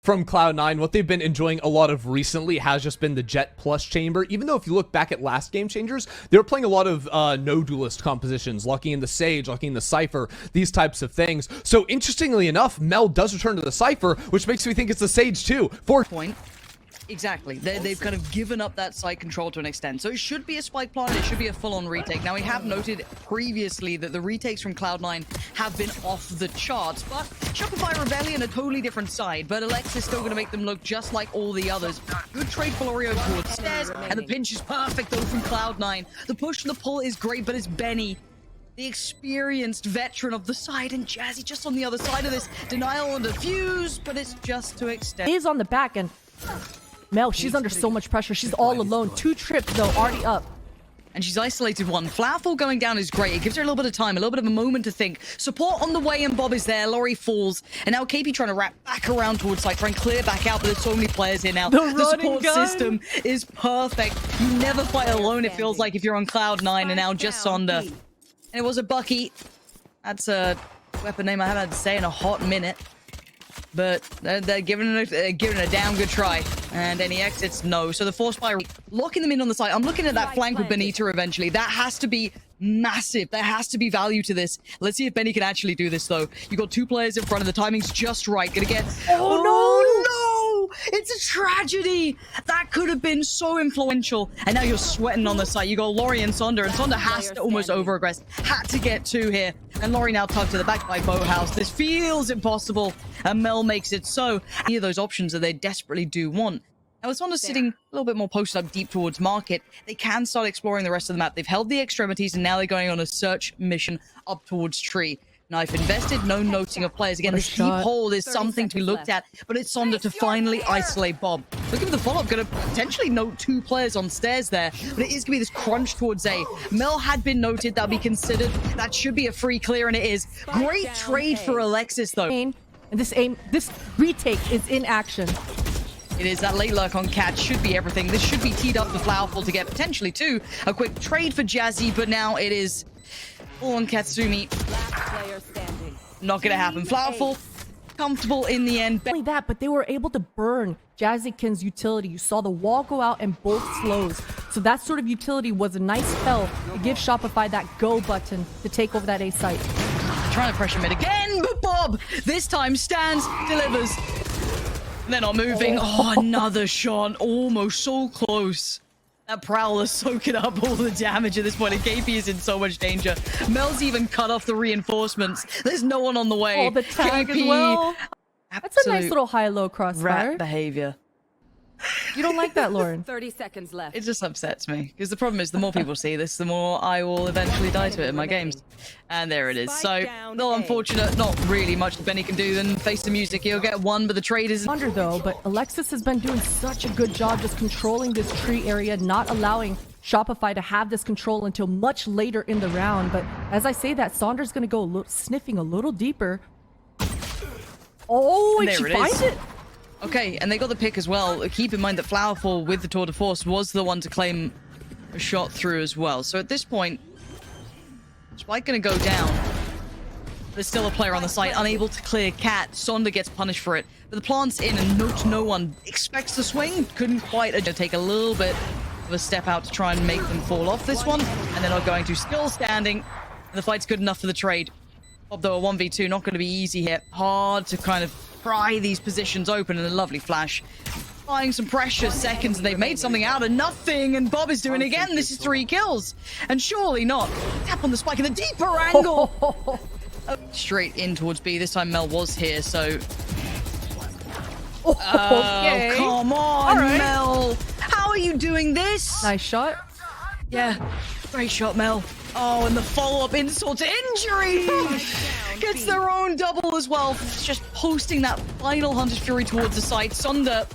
from Cloud9, what they've been enjoying a lot of recently has just been the Jet Plus chamber. Even though if you look back at last Game Changers, they were playing a lot of no duelist compositions, locking in the Sage, locking in the Cypher, these types of things. So interestingly enough, Mel does return to the Cypher, which makes me think it's the Sage too. Point. Exactly. They've kind of given up that site control to an extent. So it should be a spike plant. It should be a full-on retake. Now, we have noted previously that the retakes from Cloud9 have been off the charts. But Shopify Rebellion, a totally different side. But Alexis is still going to make them look just like all the others. Good trade for Lorri towards stairs. And the pinch is perfect, though, from Cloud9. The push and the pull is great, but it's Benny, the experienced veteran of the side, and Jazzy just on the other side of this. Denial on defuse, but it's just to extend. He's on the back, and Mel, she's under so much pressure. She's all alone. 2 trips, though, already up. And she's isolated one. Flowerful going down is great. It gives her a little bit of time, a little bit of a moment to think. Support on the way, and Bob is there. Lorri falls. And now KP trying to wrap back around towards site, try and clear back out, but there's so many players here now. The support system is perfect. You never fight alone, it feels like, if you're on Cloud9, and now just sonder. And it was a Bucky. That's a weapon name I haven't had to say in a hot minute. But they're giving it a damn good try. And any exits? No. So the force fire, locking them in on the side. I'm looking at that flank with bENITA eventually. That has to be massive. There has to be value to this. Let's see if Benny can actually do this, though. You got 2 players in front, and the timing's just right. Gonna get... Oh, no! It's a tragedy! That could have been so influential. And now you're sweating on the side. You got Lorri and Sonder has to almost over-aggress. Had to get 2 here. And Lorri now tugged to the back by Boathouse. This feels impossible. And Mel makes it so. Any of those options that they desperately do want. Now, with Sonder sitting a little bit more posted up deep towards market, they can start exploring the rest of the map. They've held the extremities, and now they're going on a search mission up towards tree. Knife invested, no noting of players. Again, this deep hole is something to be looked at, but it's Sonder to finally isolate Bob. Looking for the follow-up, going to potentially note 2 players on stairs there, but it is going to be this crunch towards A. Mel had been noted, that'll be considered. That should be a free clear, and it is. Great trade for Alexis, though. And this retake is in action. It is. That late lurk on Cat should be everything. This should be teed up for flowerful to get potentially 2. A quick trade for Jazzy, but now it is all on katsumi. Not gonna happen. Flowerful, comfortable in the end. Not only that, but they were able to burn Jazzykin's utility. You saw the wall go out and both slows. So that sort of utility was a nice spell to give Shopify that go button to take over that A site. Trying to pressure mid again, but Bob this time stands, delivers. They're not moving. Oh, another shot. Almost so close. That Prowler soaking up all the damage at this point. And KP is in so much danger. Mel's even cut off the reinforcements. There's no one on the way. Oh, the tag KP, as well. That's a nice little high-low crossfire. Rat behavior. You don't like that, Lauren? 30 seconds left. It just upsets me. Because the problem is, the more people see this, the more I will eventually die to it in my games. And there it is. So, a little unfortunate. Not really much that Benny can do than face the music. He'll get 1, but the trade is... Under though, but Alexis has been doing such a good job just controlling this tree area, not allowing Shopify to have this control until much later in the round. But as I say that, Sonder's going to go sniffing a little deeper. Oh, and she finds it. Okay, and they got the pick as well. Keep in mind that flowerful with the tour de force was the one to claim a shot through as well. So at this point, Spike gonna go down. There's still a player on the site, unable to clear Cat. Sonder gets punished for it. But the plant's in, and no one expects to swing. Couldn't quite take a little bit of a step out to try and make them fall off this one. And they're not going to. Still standing. And the fight's good enough for the trade. Although a 1v2, not going to be easy here. Hard to kind of pry these positions open, and a lovely flash. Applying some pressure, seconds, and they've made something out of nothing, and Bob is doing it again. This is 3 kills. And surely not. Tap on the spike in the deeper angle. Straight in towards B. This time Mel was here, so... Okay. Oh, come on, Mel. How are you doing this? Nice shot. Yeah, great shot, Mel. Oh, and the follow-up insult to injury! Gets their own double as well. Just posting that final Hunter's Fury towards the site. Sonder,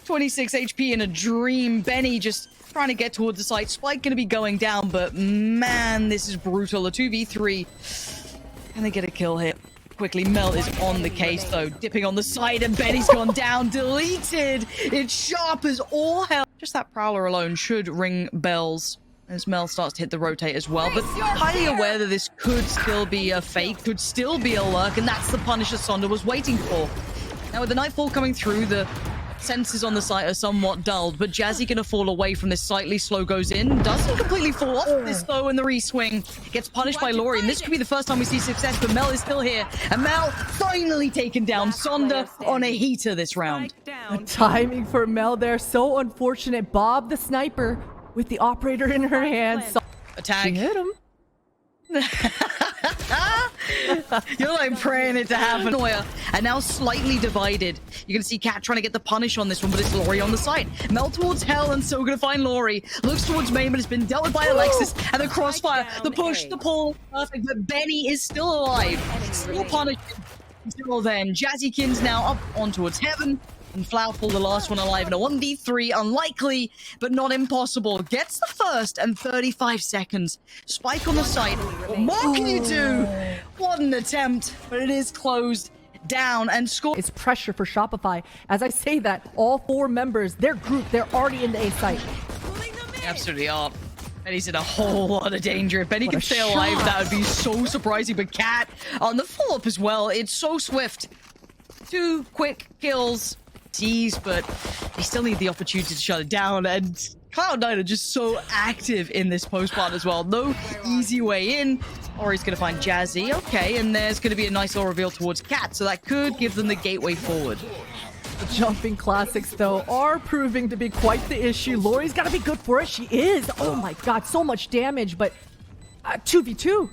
26 HP in a dream. Benny just trying to get towards the site. Spike going to be going down, but man, this is brutal. A 2v3. Can they get a kill here? Quickly, Mel is on the case, though. Dipping on the side, and Benny's gone down. Deleted! It's sharp as all hell. Just that Prowler alone should ring bells as Mel starts to hit the rotate as well, but highly aware that this could still be a fake, could still be a lurk, and that's the punish that Sonder was waiting for. Now with the nightfall coming through, the senses on the site are somewhat dulled, but Jazzy gonna fall away from this slightly slow goes in. Doesn't completely fall off this though in the re-swing. Gets punished by Lorri, and this could be the first time we see success, but Mel is still here. And Mel finally taken down. Sonder on a heater this round. The timing for Mel there, so unfortunate. Bob the sniper with the operator in her hand. Attack. She hit him. You're like praying it to happen. And now slightly divided. You're gonna see Cat trying to get the punish on this one, but it's Lorri on the side. Mel towards hell and so gonna find Lorri. Looks towards main, but it's been dealt with by Alexis. And the crossfire, the push, the pull. Perfect, but Benny is still alive. Still punished until then. Jazzykins now up on towards heaven. And flowerful, the last one alive in a 1v3. Unlikely, but not impossible. Gets the first and 35 seconds. Spike on the site. What more can you do? What an attempt, but it is closed down and score. It's pressure for Shopify. As I say that, all 4 members, their group, they're already in the A site. Absolutely are. Benny's in a whole lot of danger. If Benny What can a stay shot. alive, that would be so surprising. But Cat on the follow-up as well. It's so swift. 2 quick kills. Tease, but they still need the opportunity to shut it down. And Cloud9 are just so active in this post-part as well. No easy way in. Or he's going to find Jazzy. Okay, and there's going to be a nice little reveal towards Cat. So that could give them the gateway forward. The jumping classics, though, are proving to be quite the issue. Lori's got to be good for it. She is. Oh my god, so much damage, but 2v2.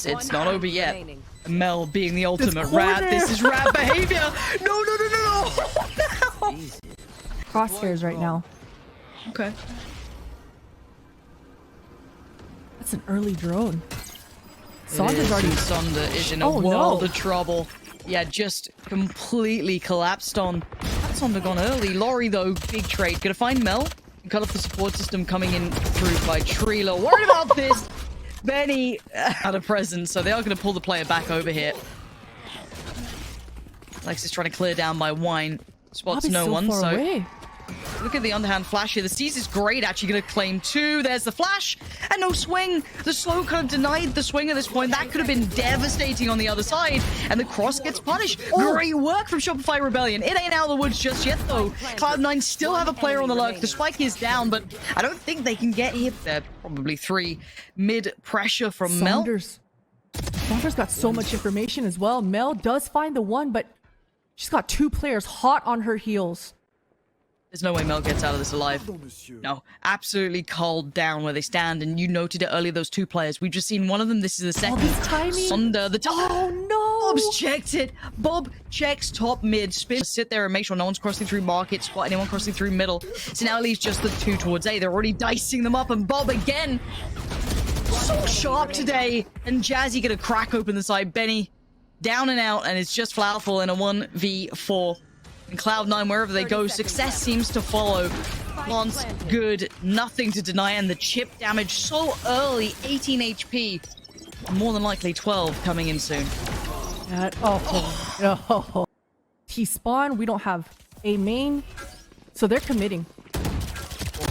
It's not over yet. Mel being the ultimate corner. rat. This is rat behavior. No. Crosshairs right now. Okay. That's an early drone. Sonder's already... Sonder is in a Oh, world no. of trouble. Yeah, just completely collapsed on. That's Sonder gone early. Lorri, though, big trade. Gonna find Mel and cut off the support system coming in through by Trilo. Worried about this. Benny out of presence, so they are going to pull the player back over here. Alexis trying to clear down by Wine. Spots Bobby's no so one, far so away. look at the underhand flash here. The Steez is great, actually going to claim 2. There's the flash, and no swing. The slow kind of denied the swing at this point. That could have been devastating on the other side, and the cross gets punished. Great work from Shopify Rebellion. It ain't out of the woods just yet, though. Cloud9 still have a player on the lurk. The spike is down, but I don't think they can get hit there. Probably 3 mid pressure from Mel. Saunders got so much information as well. Mel does find the one, but she's got 2 players hot on her heels. There's no way Mel gets out of this alive. No, absolutely cold down where they stand. And you noted it earlier, those 2 players. We've just seen one of them. This is the second. this timing. Sonder, the Oh no! Bob's checked it. Bob checks top mid. Spin. Sit there and make sure no one's crossing through market. Spot anyone crossing through middle. So now it leaves just the 2 towards A. They're already dicing them up. And Bob again. So sharp today. And Jazzy gonna crack open the side. Benny down and out. And it's just flowerful in a 1v4. And Cloud9, wherever they go, success seems to follow. Plants good, nothing to deny, and the chip damage so early, 18 HP. More than likely 12 coming in soon. Oh. T-spawn, we don't have a main, so they're committing.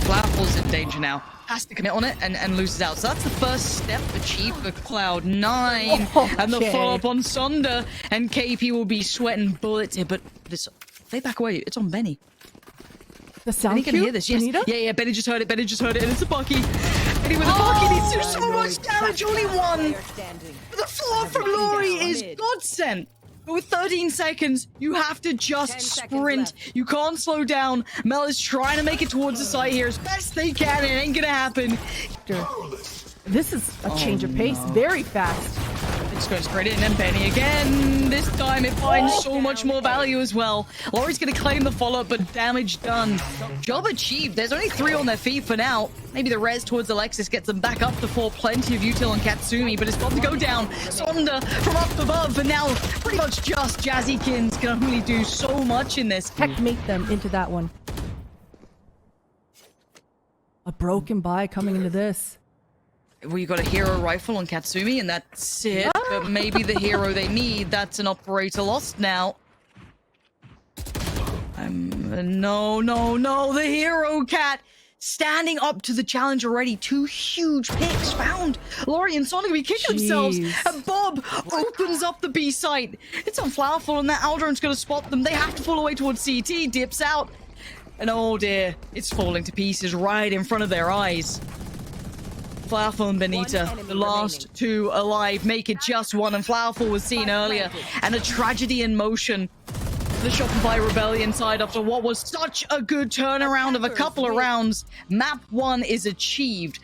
Flowerful's in danger now. Has to commit on it and loses out. So that's the first step achieved for Cloud9. And the Okay. follow-up on Sonder. And KP will be sweating bullets here, but this... They back away. It's on Benny. The sound Benny can cue? hear this. Yes. bENITA? Yeah. Benny just heard it. And it's a Bucky. Benny with a Bucky needs to do so much damage. Only 1. The floor from Lorri is godsend. But with 13 seconds, you have to just sprint. You can't slow down. Mel is trying to make it towards the side here as best they can. It ain't gonna happen. This is a change of pace, very fast. It's going straight in, and Benny again. This time it finds so much more value as well. Lori's going to claim the follow-up, but damage done. Job achieved. There's only 3 on their feet for now. Maybe the res towards Alexis gets them back up to 4. Plenty of util on Katsumi, but it's about to go down. Sonder from up above, and now pretty much just Jazzykins can only do so much in this. Checkmate them into that one. A broken buy coming into this. We got a hero rifle on Katsumi, and that's it. But maybe the hero they need, that's an operator lost now. No, the hero cat standing up to the challenge already. 2 huge picks found. Lorri and sonder gonna be kicking themselves. And Bob opens up the B site. It's on flowerful, and that Aldron's gonna spot them. They have to fall away towards CT, dips out. And oh dear, it's falling to pieces right in front of their eyes. flowerful and bENITA, the last 2 alive, make it just 1, and flowerful was seen earlier. And a tragedy in motion. The Shopify Rebellion side after what was such a good turnaround of a couple of rounds. Map 1 is achieved.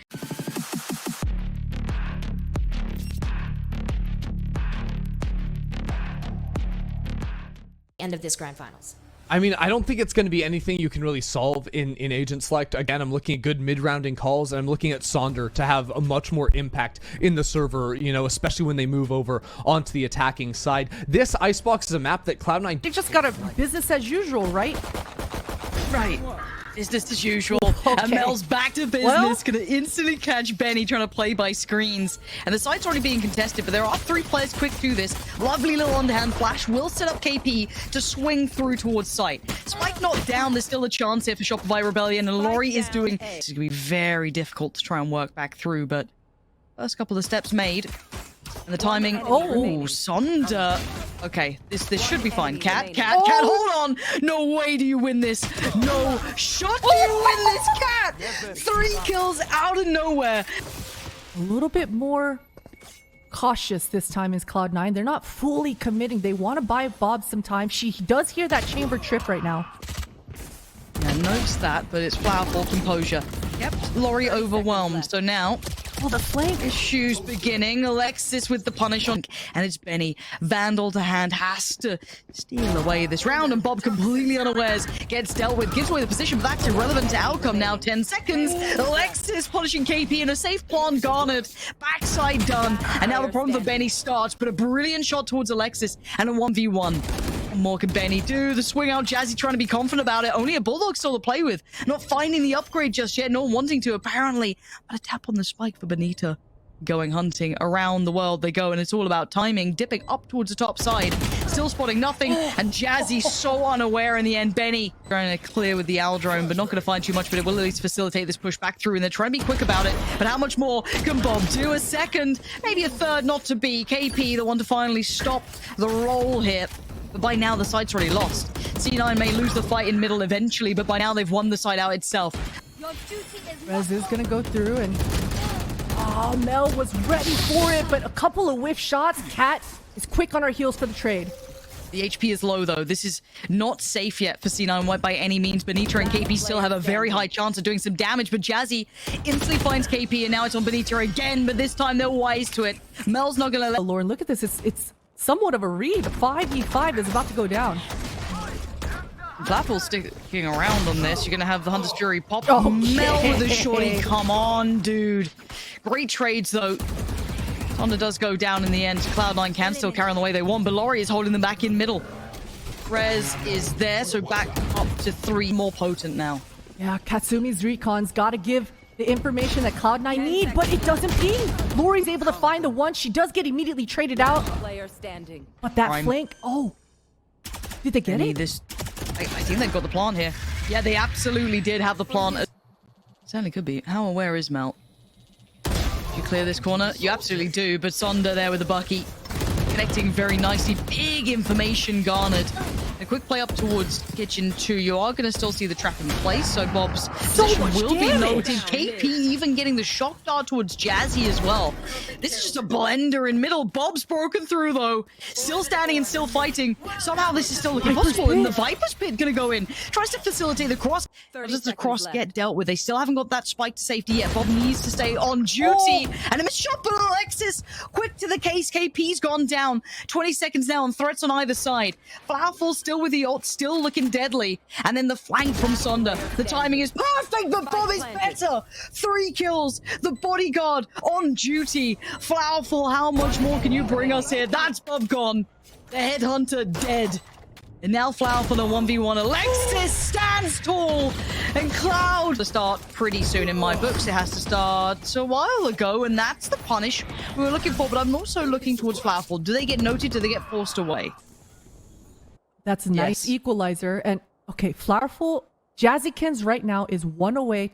End of this grand finals. I mean, I don't think it's going to be anything you can really solve in Agent Select. Again, I'm looking at good mid-rounding calls, and I'm looking at Sonder to have a much more impact in the server, you know, especially when they move over onto the attacking side. This Icebox is a map that Cloud9... They just got a business as usual, right? Right. Business as usual. Okay. And Mel's back to business. Gonna instantly catch Benny trying to play by screens. And the site's already being contested, but there are 3 players quick through this. Lovely little underhand flash will set up KP to swing through towards site. Spike not down. There's still a chance here for Shopify Rebellion. And Lorri is doing... This is gonna be very difficult to try and work back through, but first couple of steps made. And the timing... Oh, Sonder. Okay, this should be fine. Cat, hold on! No way do you win this! No shot do you win this, Cat! 3 kills out of nowhere! A little bit more cautious this time is Cloud9. They're not fully committing. They want to buy Bob some time. She does hear that chamber trip right now. Yeah, notes that, but it's flowerful composure. Yep, Lorri overwhelmed. So now... Oh, the flank. Issues beginning. Alexis with the punish on, and it's Benny. Vandal to hand, has to steal away this round, and Bob completely unawares gets dealt with, gives away the position, but that's irrelevant to outcome now. 10 seconds. Alexis punishing KP in a safe plant garnered. Backside done, and now the problem for Benny starts, but a brilliant shot towards Alexis and a 1v1. What more can Benny do? The swing out, Jazzy trying to be confident about it. Only a Bulldog still to play with. Not finding the upgrade just yet, not wanting to apparently. But a tap on the spike for bENITA. Going hunting around the world they go, and it's all about timing. Dipping up towards the top side. Still spotting nothing, and Jazzy so unaware in the end. Benny trying to clear with the Aldrone, but not going to find too much, but it will at least facilitate this push back through, and they're trying to be quick about it. But how much more can Bob do? A second, maybe a third not to be. KP, the one to finally stop the roll here. But by now, the site's already lost. C9 may lose the fight in middle eventually, but by now they've won the site out itself. Rez is going to go through, and... Oh, Mel was ready for it, but a couple of whiff shots. Cat is quick on her heels for the trade. The HP is low, though. This is not safe yet for C9 White by any means. bENITA and KP still have a very high chance of doing some damage, but Jazzy instantly finds KP, and now it's on bENITA again, but this time they're wise to it. Mel's not going to let... Lauren, look at this. It's somewhat of a read. 5v5 is about to go down. Flapple sticking around on this. You're going to have the Hunter's Jury pop. Okay. Mel with a shorty. Come on, dude. Great trades, though. Sonder does go down in the end. Cloud9 can still carry on the way they want, but Lorri is holding them back in middle. Rez is there, so back up to 3. More potent now. Yeah, Katsumi's recon's got to give the information that Cloud9 need, but it doesn't ping. Lori's able to find the one. She does get immediately traded out. Player standing. But that flank, oh. Did they get it? I think they've got the plant here. Yeah, they absolutely did have the plant. Certainly could be. How aware is Mel? Do you clear this corner? You absolutely do, but Sonder there with the Bucky. Connecting very nicely. Big information garnered. A quick play up towards Kitchen 2. You are going to still see the trap in place, so Bob's position will be noted. KP even getting the shock dart towards Jazzy as well. This is just a blender in middle. Bob's broken through, though. Still standing and still fighting. Somehow this is still looking possible, and the Viper's Pit going to go in. Tries to facilitate the cross. How does the cross get dealt with? They still haven't got that spike to safety yet. Bob needs to stay on duty. And a missed shot, but Alexis quick to the case. KP's gone down. 20 seconds now on threats on either side. Flowerful still with the ult, still looking deadly. And then the flank from Sonder. The timing is perfect, but Bob is better. 3 kills. The bodyguard on duty. Flowerful, how much more can you bring us here? That's Bob gone. The headhunter dead. And now Flowerful on 1v1. Alexis stands tall. And Cloud to start pretty soon in my books. It has to start a while ago, and that's the punish we were looking for. But I'm also looking towards Flowerful. Do they get noted? Do they get forced away? That's a nice equalizer. And okay, Flowerful, Jazzykins right now is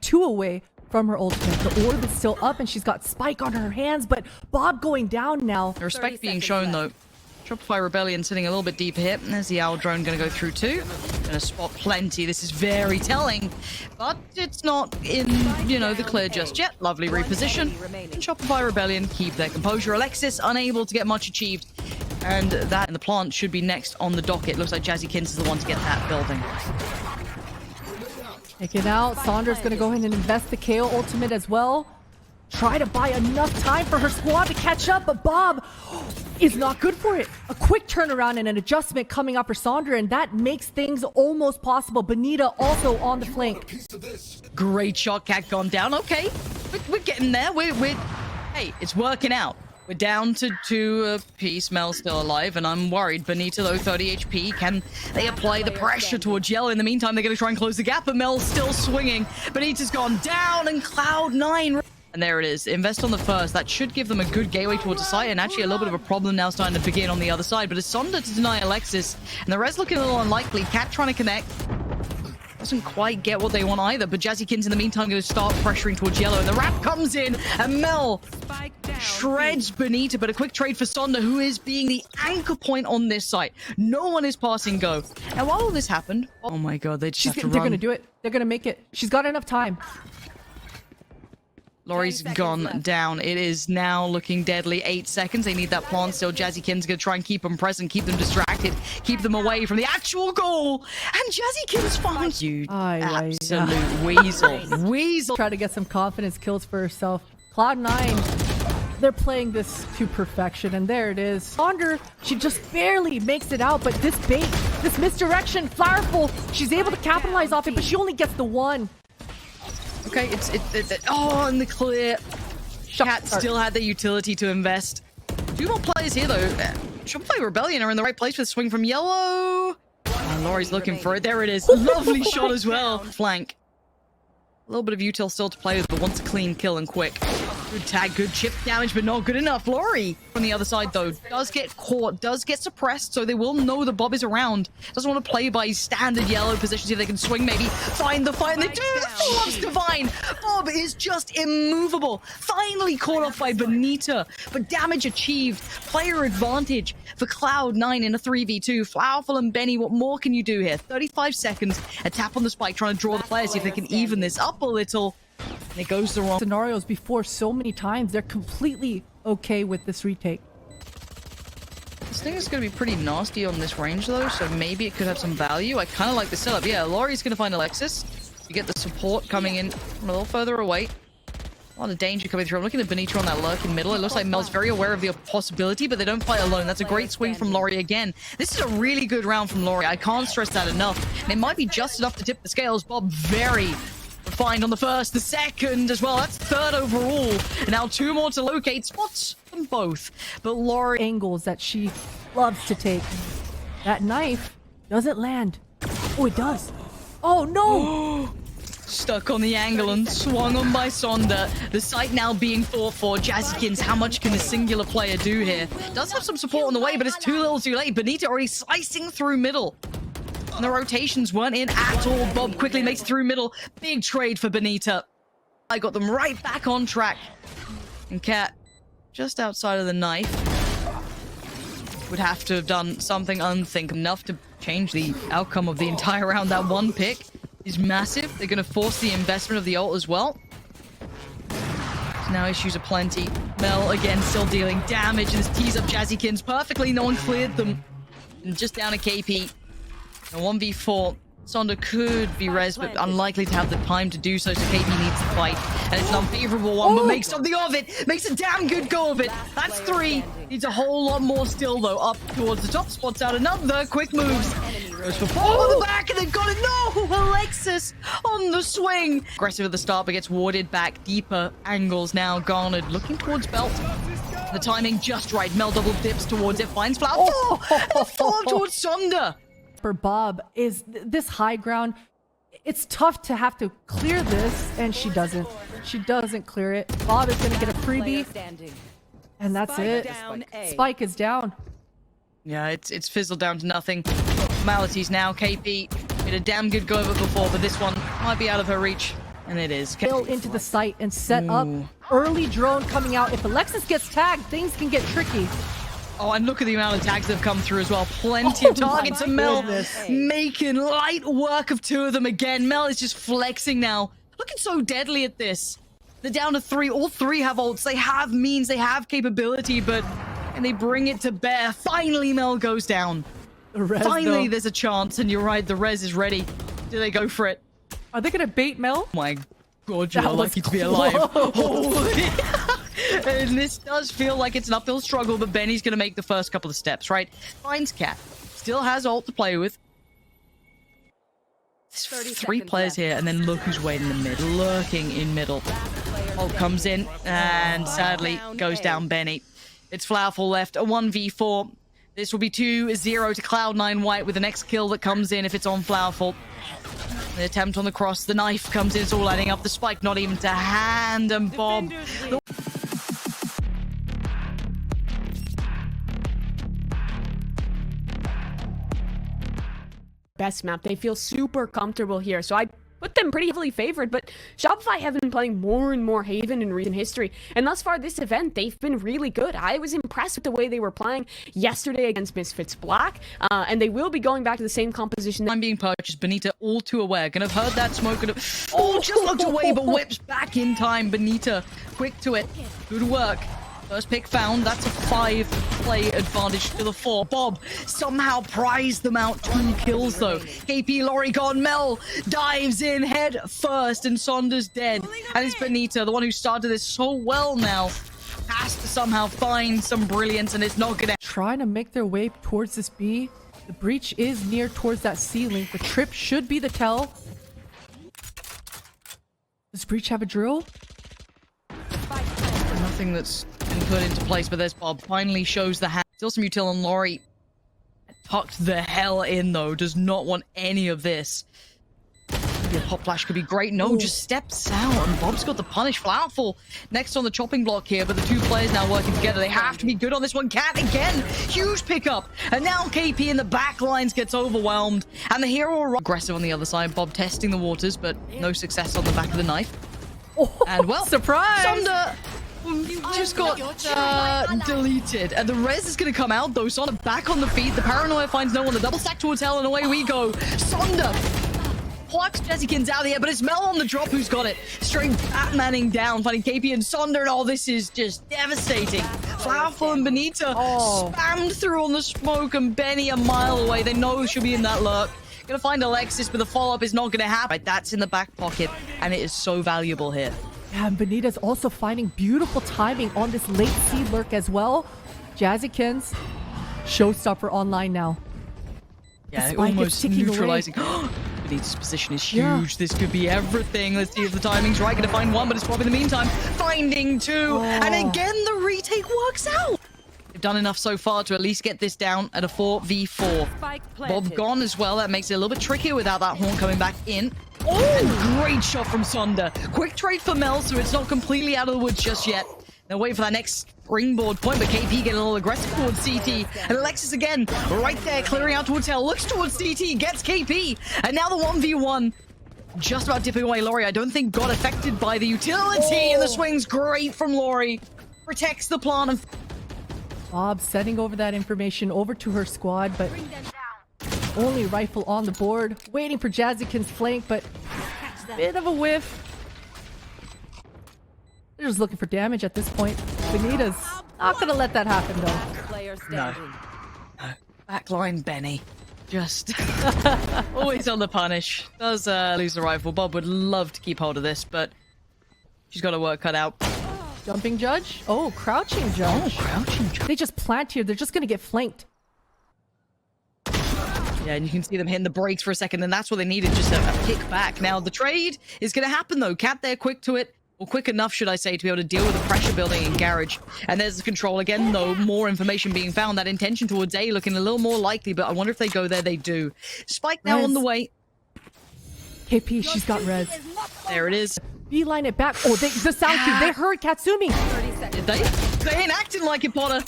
2 away from her ultimate. The orb is still up and she's got Spike on her hands, but Bob going down now. The respect being shown though. Shopify Rebellion sitting a little bit deeper here. There's the owl drone going to go through too. Gonna spot plenty. This is very telling, but it's not in, you know, the clear just yet. Lovely reposition. And Shopify Rebellion keep their composure. Alexis unable to get much achieved. And that in the plant should be next on the docket. Looks like Jazzykins is the one to get that building. Take it out. Sonder's going to go ahead and invest the KO ultimate as well. Try to buy enough time for her squad to catch up, but Bob is not good for it. A quick turnaround and an adjustment coming up for Sonder, and that makes things almost possible. bENITA also on the flank. Great shot, Cat gone down. Okay, we're getting there. Hey, it's working out. We're down to 2 apiece. Mel's still alive, and I'm worried. bENITA, though, 30 HP. Can they apply the pressure towards Yellow? In the meantime, they're going to try and close the gap, but Mel's still swinging. bENITA's gone down, and Cloud9... And there it is. Invest on the first. That should give them a good gateway towards the site, and actually a little bit of a problem now starting to begin on the other side. But it's Sonder to deny Alexis, and the rest looking a little unlikely. Cat trying to connect. Doesn't quite get what they want either, but Jazzykins in the meantime going to start pressuring towards Yellow, and the wrap comes in, and Mel shreds bENITA, but a quick trade for Sonder, who is being the anchor point on this site. No one is passing go. And while all this happened, oh my god, they just have to run. They're going to do it. They're going to make it. She's got enough time. Lorri's gone down. It is now looking deadly. 8 seconds. They need that plant still. Jazzykins going to try and keep them present, keep them distracted, keep them away from the actual goal. And Jazzykins finds you. Absolute weasel. Try to get some confidence kills for herself. Cloud9, they're playing this to perfection, and there it is. Sonder, she just barely makes it out, but this bait, this misdirection, flowerful, she's able to capitalize off it, but she only gets the one. Okay, oh, in the clear. Cat still had the utility to invest. 2 more players here, though. Shopify Rebellion are in the right place with a swing from Yellow. Oh, Lorri's looking for it. There it is. Lovely shot as well. Flank. A little bit of util still to play with, but wants a clean kill and quick. Good tag, good chip damage, but not good enough. Lorri from the other side, though, does get caught, does get suppressed, so they will know the Bob is around. Doesn't want to play by standard Yellow position, see if they can swing, maybe. Find the fight, and they do! Loves Divine! Bob is just immovable. Finally caught off by bENITA, but damage achieved. Player advantage for Cloud9 in a 3v2. Flowerful and Benny, what more can you do here? 35 seconds, a tap on the spike, trying to draw the players, see if they can even this up a little. And it goes the wrong scenarios before so many times. They're completely okay with this retake. This thing is going to be pretty nasty on this range, though, so maybe it could have some value. I kind of like the setup. Yeah, Lorri's going to find Alexis. You get the support coming in from a little further away. A lot of danger coming through. I'm looking at bENITA on that lurk in middle. It looks like Mel's very aware of the possibility, but they don't fight alone. That's a great swing from Lorri again. This is a really good round from Lorri. I can't stress that enough. And it might be just enough to tip the scales. Bob very refined on the first, the second as well. That's 3rd overall. And now 2 more to locate. Spots them both. But Lorri... angles that she loves to take. That knife doesn't land. Oh, it does. Oh, no! Stuck on the angle and swung on by Sonder. The site now being fought for. Jazzykins, how much can a singular player do here? Does have some support on the way, but it's too little too late. bENITA already slicing through middle. And the rotations weren't in at all. Bob quickly makes it through middle. Big trade for bENITA. I got them right back on track. And Cat, just outside of the knife, would have to have done something unthinkable enough to change the outcome of the entire round. That one pick is massive. They're going to force the investment of the ult as well. Now issues aplenty. Mel again still dealing damage, and this tees up Jazzykins perfectly. No one cleared them. And just down a KP. A 1v4. Sonder could be res, but unlikely to have the time to do so, so KP needs to fight. And it's an unfavorable one, but makes something of it! Makes a damn good go of it! That's 3! Needs a whole lot more still, though. Up towards the top, spots out another. Quick moves. Goes for 4 on the back, and they've got it! No! Alexis on the swing! Aggressive at the start, but gets warded back. Deeper angles now garnered. Looking towards Belt. The timing just right. Mel double dips towards it, finds Flower. And the follow towards Sonder. For Bob is this high ground. It's tough to have to clear this, and she doesn't. She doesn't clear it. Bob is going to get a freebie, and that's it. Spike is down. Yeah, it's fizzled down to nothing. Formalities now. KP Made a damn good go of it before, but this one might be out of her reach. And it is. Kill into the site and set up. Early drone coming out. If Alexis gets tagged, things can get tricky. Oh, and look at the amount of tags that have come through as well. Plenty of targets. And Mel making light work of two of them again. Mel is just flexing now. Looking so deadly at this. They're down to 3. All 3 have ults. They have means. They have capability, but and they bring it to bear. Finally, Mel goes down. Finally, there's a chance. And you're right, the res is ready. Do they go for it? Are they gonna bait Mel? Oh my god, you're lucky to be alive. Holy. And this does feel like it's an uphill struggle, but Benny's gonna make the first couple of steps, right? Finds Cat. Still has ult to play with. There's 3 players here, and then look who's waiting in the mid. Lurking in middle. Ult comes in, and sadly goes down Benny. It's flowerful left, a 1v4. This will be 2-0 to Cloud9 White with the next kill that comes in if it's on flowerful. The attempt on the cross, the knife comes in, it's all adding up. The spike not even to hand, and Bob. Best map. They feel super comfortable here, so I put them pretty heavily favored, but Shopify have been playing more and more Haven in recent history, and thus far this event, they've been really good. I was impressed with the way they were playing yesterday against Misfits Black, and they will be going back to the same composition. I'm being purchased. bENITA all too aware. Gonna have heard that smoke. Oh, just looked away, but whips back in time. bENITA quick to it. Good work. First pick found. That's a 5-play advantage to the 4. Bob somehow prized them out. 2 kills, though. KP, Lorri gone. Mel dives in head first, and sonder's dead. And it's bENITA, the one who started this so well now, has to somehow find some brilliance, and it's not gonna... Trying to make their way towards this B. The breach is near towards that ceiling. The trip should be the tell. Does breach have a drill? Nothing that's been put into place, but there's Bob. Finally shows the hand. Still some util on Lorri. Tucked the hell in, though. Does not want any of this. Maybe a pop flash could be great. No, just steps out, and Bob's got the punish. flowerful next on the chopping block here, but the 2 players now working together. They have to be good on this one. Cat again. Huge pickup. And now KP in the back lines gets overwhelmed. And the hero aggressive on the other side. Bob testing the waters, but no success on the back of the knife. And well, surprise! Sonder just got deleted, and the res is going to come out though. Sonder back on the feet. The paranoia finds no one. The double stack towards hell, and away we go. Sonder plucks Jessykins out of the air, but it's Mel on the drop who's got it. Straight Batmaning down, finding KP and Sonder, and all this is just devastating. flowerful and bENITA spammed through on the smoke, and Benny a mile away. They know she'll be in that lurk. Gonna find Alexis, but the follow-up is not gonna happen. Right, that's in the back pocket, and it is so valuable here. Yeah, and bENITA's also finding beautiful timing on this late seed lurk as well. Jessykins, showstopper online now. Yeah, almost neutralizing. bENITA's position is huge. Yeah. This could be everything. Let's see if the timing's right. Gonna find 1, but it's probably in the meantime finding 2. And again, the retake works out. They've done enough so far to at least get this down at a 4v4. Bob gone as well. That makes it a little bit trickier without that horn coming back in. And great shot from Sonder. Quick trade for Mel, so it's not completely out of the woods just yet. They'll wait for that next springboard point, but KP getting a little aggressive towards CT. And Alexis again, right there, clearing out towards hell. Looks towards CT, gets KP. And now the 1v1. Just about dipping away. Lorri, I don't think, got affected by the utility. And the swing's great from Lorri. Protects the plant. And Bob sending over that information over to her squad, but only rifle on the board. Waiting for Jessykins' flank, but bit of a whiff. They're just looking for damage at this point. bENITA's not gonna let that happen, though. No. Backline Benny. Just always on the punish. Does lose the rifle. Bob would love to keep hold of this, but she's got her work cut out. Jumping judge? Oh, crouching judge. Oh, crouching judge. They just plant here. They're just gonna get flanked. Yeah, and you can see them hitting the brakes for a second, and that's what they needed, just a kick back. Now, the trade is going to happen, though. Cat there, quick to it. Or quick enough, should I say, to be able to deal with the pressure building in Garage. And there's the control again, though. More information being found. That intention towards A looking a little more likely, but I wonder if they go there. They do. Spike now on the way. KP, she's got res. There it is. Beeline it back. Oh, the sound cue. They heard Katsumi. Did they? They ain't acting like it, Potter.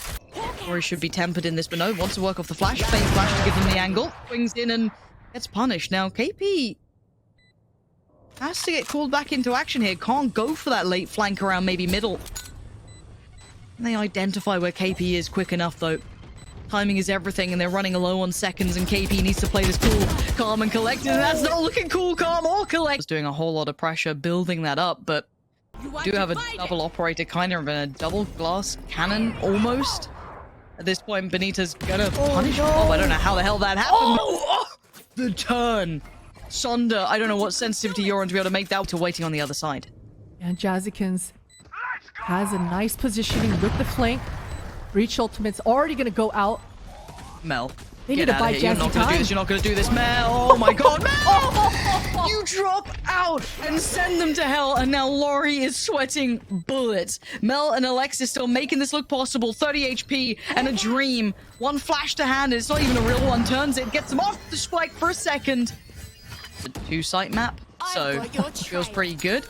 Or he should be tempered in this, but no. Wants to work off the flash. Fake flash to give them the angle. Swings in and gets punished. Now, KP has to get called back into action here. Can't go for that late flank around maybe middle. They identify where KP is quick enough, though. Timing is everything, and they're running low on seconds, and KP needs to play this cool, calm, and collected, and that's not looking cool, calm, or collect. It's doing a whole lot of pressure building that up, but do have a double operator, kind of in a double glass cannon, almost. At this point, bENITA's gonna punish Bob. I don't know how the hell that happened. The turn. Sonder, I don't know what sensitivity you're on to be able to make that to waiting on the other side. And Jazzykins has a nice positioning with the flank. Breach ultimate's already gonna go out. Mel, They need get to out buy of here. You're Jazzy not gonna do time. this. You're not gonna do this, Mel. Oh my god, Mel! You drop out and send them to hell, and now Lorri is sweating bullets. Mel and Alexis still making this look possible. 30 HP and a dream. One flash to hand, and it's not even a real one. Turns it, gets them off the spike for a second. The 2-site map, so feels pretty good.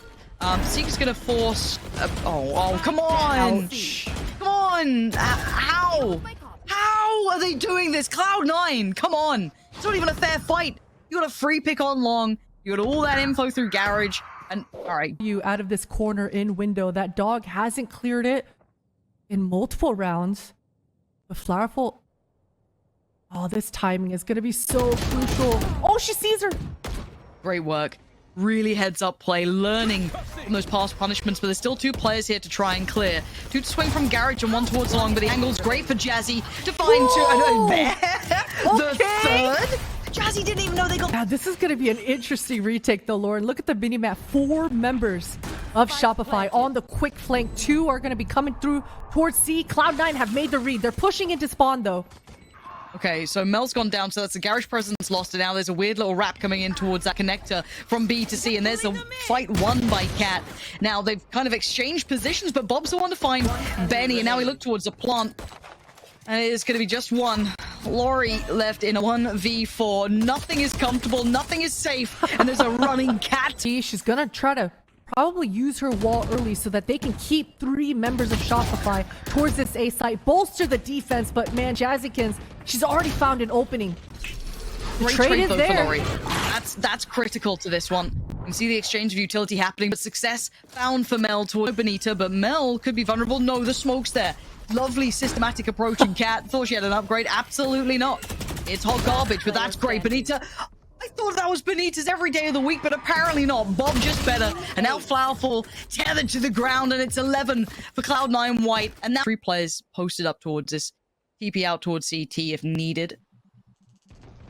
Seek's gonna force. Oh, come on! Ouch. Come on! How? How are they doing this? Cloud9, come on! It's not even a fair fight. You got a free pick on long. You got all that info through garage, and all right. You out of this corner in window. That dog hasn't cleared it in multiple rounds. The flowerful. Oh, this timing is gonna be so crucial. Oh, she sees her. Great work. Really heads up play, learning from those past punishments, but there's still 2 players here to try and clear. 2 to swing from garage and 1 towards long, but the angle's great for Jazzy to find 2. The third? Jazzy didn't even know they got. Yeah, this is going to be an interesting retake though, Lauren. Look at the minimap. 4 members of Shopify on the quick flank. 2 are going to be coming through towards C. Cloud9 have made the read. They're pushing into spawn though. Okay, so Mel's gone down, so that's the garage presence lost, and now there's a weird little wrap coming in towards that connector from B to C, and there's a fight won by Cat. Now, they've kind of exchanged positions, but Bob's the one to find Benny, and now we look towards the plant, and it is going to be just one. Lorri left in a 1v4. Nothing is comfortable, nothing is safe, and there's a running Cat. She's going to try to probably use her wall early so that they can keep 3 members of Shopify towards this A site, bolster the defense, but man, Jazzykins, she's already found an opening. The Great trade trade is though there. for Lorri. That's critical to this one. You can see the exchange of utility happening, but success found for Mel toward bENITA, but Mel could be vulnerable. No, the smoke's there. Lovely systematic approach, and Cat thought she had an upgrade. Absolutely not. It's hot garbage, but that's great. bENITA, I thought that was bENITA's every day of the week, but apparently not. Bob just better. And now flowerful tethered to the ground, and it's 11 for Cloud9 White. And now 3 players posted up towards this. TP out towards CT if needed.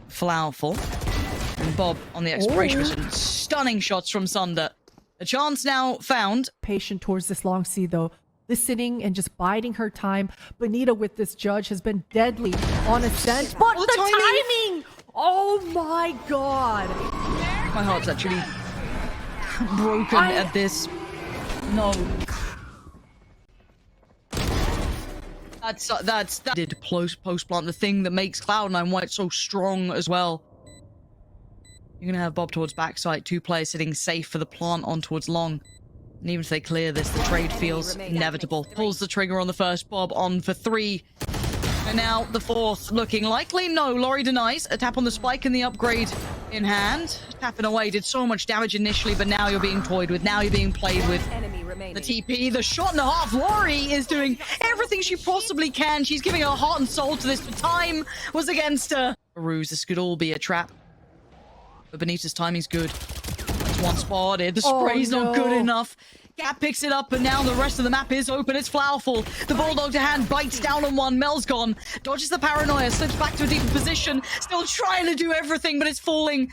Flowerful. And Bob on the exploration mission. Stunning shots from Sonder. A chance now found. Patient towards this long C though. Listening and just biding her time. bENITA with this judge has been deadly on ascent. But Oh, the timing! timing! Oh my god! My heart's actually broken at this. No. That did post plant, the thing that makes Cloud9 White so strong as well. You're gonna have Bob towards backside, 2 players sitting safe for the plant on towards long. And even if they clear this, the trade feels inevitable. Pulls the trigger on the first, Bob on for 3. And now the 4th looking likely. No, Lorri denies. A tap on the spike and the upgrade in hand. Tapping away, did so much damage initially, but now you're being toyed with. Now you're being played with. The TP, the shot and a half. Lorri is doing everything she possibly can. She's giving her heart and soul to this, but time was against her. A ruse, this could all be a trap. But bENITA's timing's good. That's one spotted. The spray's not good enough. Cat picks it up, and now the rest of the map is open. It's flowerful. The bulldog to hand bites down on one. Mel's gone. Dodges the paranoia. Slips back to a deeper position. Still trying to do everything, but it's falling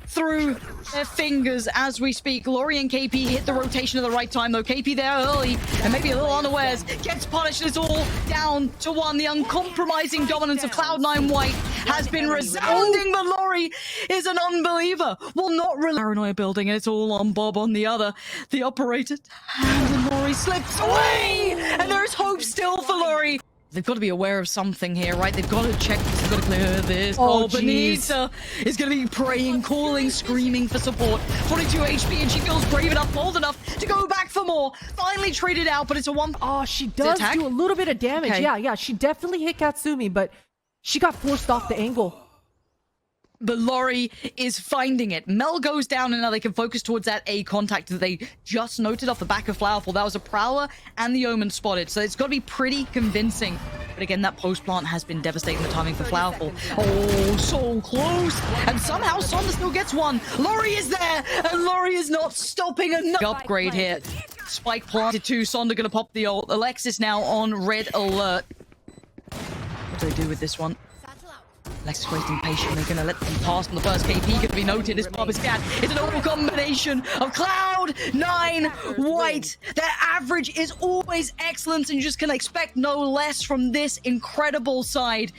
through their fingers as we speak. Lorri and KP hit the rotation at the right time, though. KP there early and maybe a little unawares. Gets punished, and it's all down to 1. The uncompromising dominance of Cloud9 White has been resounding, but Lorri is an unbeliever. Will not rely paranoia building, and it's all on Bob on the other. The operator and Lorri slips away, and there's hope still for Lorri. They've got to be aware of something here, right? They've got to check this. They've got to clear this. Oh, bENITA is going to be praying, calling, screaming for support. 42 HP, and she feels brave enough, bold enough to go back for more. Finally traded out, but it's a 1. Oh, she does attack? do a little bit of damage. Okay. Yeah, she definitely hit Katsumi, but she got forced off the angle. But Lorri is finding it. Mel goes down, and now they can focus towards that A contact that they just noted off the back of flowerful. That was a Prowler and the Omen spotted, so it's got to be pretty convincing. But again, that post plant has been devastating the timing for flowerful. Oh, so close. And somehow Sonder still gets one. Lorri is there, and Lorri is not stopping enough. Upgrade here. Spike planted too. Sonder gonna pop the ult. Alexis now on red alert. What do they do with this one? Alexis waiting patiently, gonna let them pass on the first KP. Gonna be noted as Bob is cat. It's an awful combination of Cloud9 White. Their average is always excellent, and you just can expect no less from this incredible side.